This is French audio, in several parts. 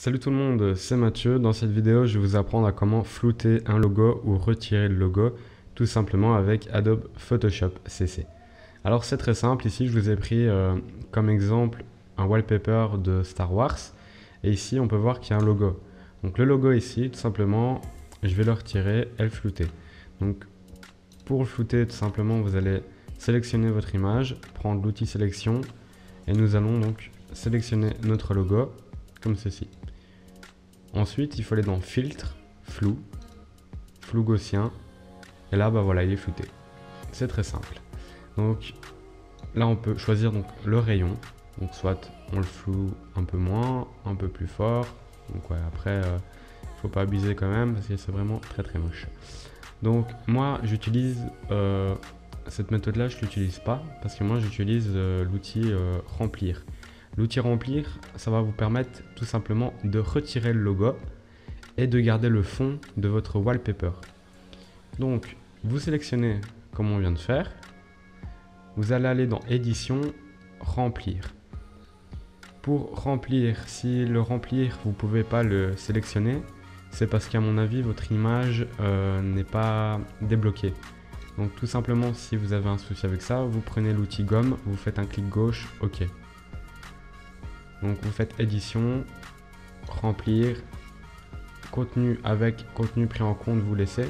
Salut tout le monde, c'est Mathieu. Dans cette vidéo, je vais vous apprendre à comment flouter un logo ou retirer le logo tout simplement avec Adobe Photoshop CC. Alors c'est très simple, ici je vous ai pris comme exemple un wallpaper de Star Wars et ici on peut voir qu'il y a un logo. Donc le logo ici, tout simplement, je vais le retirer et le flouter. Donc pour le flouter, tout simplement, vous allez sélectionner votre image, prendre l'outil sélection et nous allons donc sélectionner notre logo comme ceci. Ensuite, il faut aller dans filtre, flou, flou gaussien, et là, voilà, il est flouté. C'est très simple. Donc là, on peut choisir donc le rayon. Donc soit on le floue un peu moins, un peu plus fort. Donc ouais, après, faut pas abuser quand même parce que c'est vraiment très moche. Donc moi, j'utilise cette méthode-là, je l'utilise pas parce que moi, j'utilise l'outil remplir. L'outil remplir, ça va vous permettre tout simplement de retirer le logo et de garder le fond de votre wallpaper. Donc, vous sélectionnez comme on vient de faire. Vous allez aller dans édition, remplir. Pour remplir, si le remplir, vous ne pouvez pas le sélectionner, c'est parce qu'à mon avis, votre image n'est pas débloquée. Donc tout simplement, si vous avez un souci avec ça, vous prenez l'outil gomme, vous faites un clic gauche, OK. Donc vous faites édition, remplir, contenu avec contenu pris en compte, vous laissez.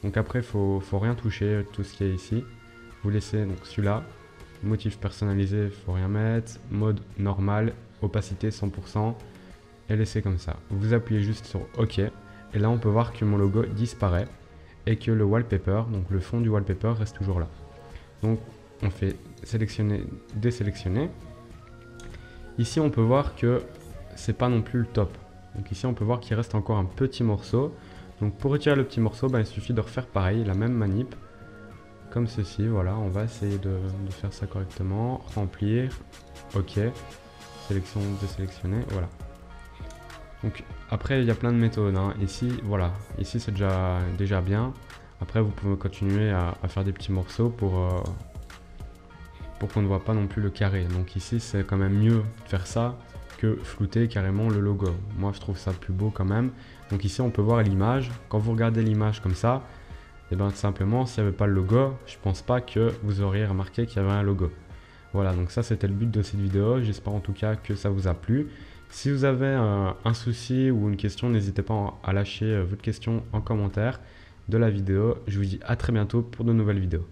Donc après, faut rien toucher, tout ce qui est ici. Vous laissez donc celui-là, motif personnalisé, faut rien mettre, mode normal, opacité 100% et laissez comme ça. Vous appuyez juste sur OK et là on peut voir que mon logo disparaît et que le wallpaper, donc le fond du wallpaper reste toujours là. Donc on fait sélectionner, désélectionner. Ici, on peut voir que c'est pas non plus le top. Donc ici, on peut voir qu'il reste encore un petit morceau. Donc pour retirer le petit morceau, il suffit de refaire pareil, la même manip, comme ceci. Voilà, on va essayer de faire ça correctement. Remplir, OK, sélection, désélectionner, voilà. Donc après, il y a plein de méthodes. Ici, voilà, ici c'est déjà bien. Après, vous pouvez continuer à faire des petits morceaux pour qu'on ne voit pas non plus le carré. Donc ici, c'est quand même mieux de faire ça que flouter carrément le logo. Moi, je trouve ça plus beau quand même. Donc ici, on peut voir l'image. Quand vous regardez l'image comme ça, et tout simplement, s'il n'y avait pas le logo, je pense pas que vous auriez remarqué qu'il y avait un logo. Voilà, donc ça, c'était le but de cette vidéo. J'espère en tout cas que ça vous a plu. Si vous avez un souci ou une question, n'hésitez pas à lâcher votre question en commentaire de la vidéo. Je vous dis à très bientôt pour de nouvelles vidéos.